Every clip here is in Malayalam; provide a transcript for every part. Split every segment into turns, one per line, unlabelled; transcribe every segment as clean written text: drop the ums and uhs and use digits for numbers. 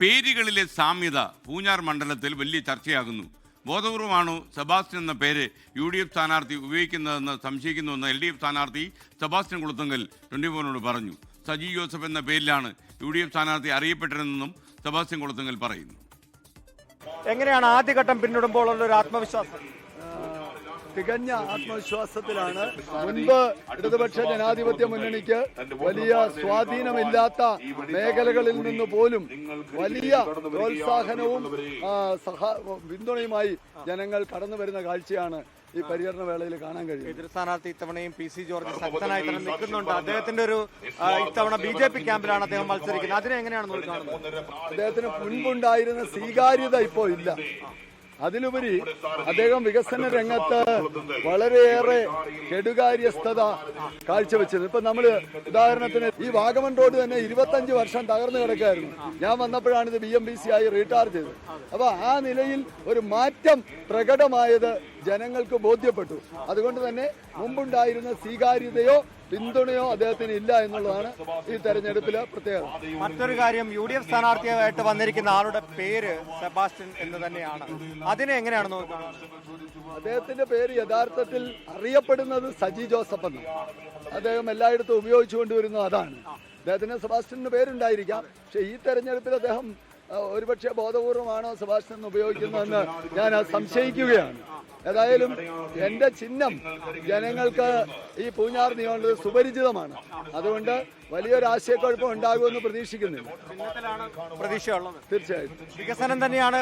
പേരുകളിലെ സാമ്യത പൂഞ്ഞാർ മണ്ഡലത്തിൽ വലിയ ചർച്ചയാകുന്നു. ബോധപൂർവമാണോ സെബാസ്റ്റ്യൻ എന്ന പേര് UDF സ്ഥാനാർത്ഥി ഉപയോഗിക്കുന്നതെന്ന് സംശയിക്കുന്നുവെന്ന് LDF സ്ഥാനാർത്ഥി സെബാസ്റ്റ്യൻ കുളത്തുങ്കൽ 24 പറഞ്ഞു. സജി ജോസഫ് എന്ന പേരിലാണ് UDF സ്ഥാനാർത്ഥി അറിയപ്പെട്ടിരുന്നതെന്നും സെബാസ്റ്റ്യൻ കുളത്തുങ്കൽ പറയുന്നു.
എങ്ങനെയാണ് ആദ്യഘട്ടം പിന്നിടുമ്പോൾ ഉള്ള ഒരു ആത്മവിശ്വാസം?
തികഞ്ഞ ആത്മവിശ്വാസത്തിലാണ്. മുൻപ് ഇടതുപക്ഷ ജനാധിപത്യ മുന്നണിക്ക് വലിയ സ്വാധീനമില്ലാത്ത മേഖലകളിൽ നിന്ന് പോലും വലിയ പ്രോത്സാഹനവും പിന്തുണയുമായി ജനങ്ങൾ കടന്നു വരുന്ന കാഴ്ചയാണ് ഈ പര്യടന വേളയിൽ കാണാൻ കഴിയും.
എതിർ സ്ഥാനാർത്ഥി ഇത്തവണയും PC ജോർജ് ശക്തനായി തന്നെ നിൽക്കുന്നുണ്ട്. അദ്ദേഹത്തിന്റെ ഒരു ഇത്തവണ BJP ക്യാമ്പിലാണ് അദ്ദേഹം മത്സരിക്കുന്നത്. അതിനെ എങ്ങനെയാണ് നോക്കുന്നത്?
അദ്ദേഹത്തിന് മുൻപുണ്ടായിരുന്ന സ്വീകാര്യത ഇപ്പോൾ ഇല്ല. അതിലുപരി അദ്ദേഹം വികസന രംഗത്ത് വളരെയേറെ കെടുകാര്യസ്ഥത കാഴ്ചവെച്ചത്. ഇപ്പൊ നമ്മള് ഉദാഹരണത്തിന് ഈ വാഗമൺ റോഡ് തന്നെ 25 വർഷം തകർന്നു കിടക്കായിരുന്നു. ഞാൻ വന്നപ്പോഴാണ് ഇത് BMBC ആയി റീടാർജ് ചെയ്തത്. അപ്പൊ ആ നിലയിൽ ഒരു മാറ്റം പ്രകടമായത് ജനങ്ങൾക്ക് ബോധ്യപ്പെട്ടു. അതുകൊണ്ട് തന്നെ മുമ്പുണ്ടായിരുന്ന സ്വീകാര്യതയോ പിന്തുണയോ അദ്ദേഹത്തിന് ഇല്ല എന്നുള്ളതാണ് ഈ തെരഞ്ഞെടുപ്പിലെ പ്രത്യേകത.
മറ്റൊരു കാര്യം, UDF സ്ഥാനാർത്ഥിയായിട്ട് വന്നിരിക്കുന്ന ആളുടെ പേര് സെബാസ്റ്റ്യൻ എന്ന് തന്നെയാണ്. അതിനെ എങ്ങനെയാണ് നോക്കുന്നത്?
അദ്ദേഹത്തിന്റെ പേര് യഥാർത്ഥത്തിൽ അറിയപ്പെടുന്നത് സജി ജോസഫ് എന്നാണ്. അദ്ദേഹം എല്ലായിടത്തും ഉപയോഗിച്ചുകൊണ്ടുവരുന്നത് അതാണ്. അദ്ദേഹത്തിന് സെബാസ്റ്റ്യൻ പേരുണ്ടായിരിക്കാം. പക്ഷെ ഈ തെരഞ്ഞെടുപ്പിൽ അദ്ദേഹം ഒരുപക്ഷെ ബോധപൂർവമാണോ സെബാസ്റ്റ്യൻ ഉപയോഗിക്കുന്നതെന്ന് ഞാൻ സംശയിക്കുകയാണ്. ഏതായാലും എന്റെ ചിഹ്നം ജനങ്ങൾക്ക് ഈ പൂഞ്ഞാർ നിയോജകമണ്ഡലത്തിൽ സുപരിചിതമാണ്. അതുകൊണ്ട് വലിയൊരു ആശയക്കുഴപ്പം ഉണ്ടാകുമെന്ന് പ്രതീക്ഷിക്കുന്നില്ല.
പ്രതീക്ഷയുള്ളത്
തീർച്ചയായിട്ടും
വികസനം തന്നെയാണ്.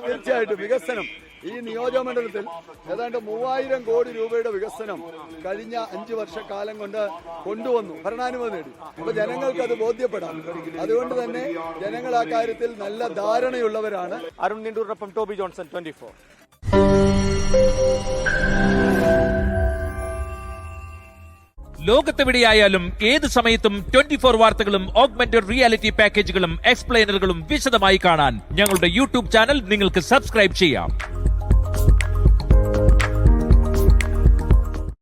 തീർച്ചയായിട്ടും വികസനം ഈ നിയോജകമണ്ഡലത്തിൽ ഏതാണ്ട് 3000 കോടി രൂപയുടെ വികസനം കഴിഞ്ഞ 5 വർഷക്കാലം കൊണ്ട് കൊണ്ടുവന്നു, ഭരണാനുമതി നേടി. അപ്പൊ ജനങ്ങൾക്ക് അത് ബോധ്യപ്പെടാം. അതുകൊണ്ട് തന്നെ ജനങ്ങൾ ആ കാര്യത്തിൽ നല്ല ധാരണയുള്ളവരാണ്.
അരുൺ നിണ്ടൂരിനൊപ്പം ടോബി ജോൺസൺ, 24.
ലോകത്തെവിടെയായാലും ഏത് സമയത്തും 24 വാർത്തകളും ഓഗ്മെന്റഡ് റിയാലിറ്റി പാക്കേജുകളും എക്സ്പ്ലെയിനറുകളും വിശദമായി കാണാൻ ഞങ്ങളുടെ YouTube ചാനൽ നിങ്ങൾക്ക് സബ്സ്ക്രൈബ് ചെയ്യാം.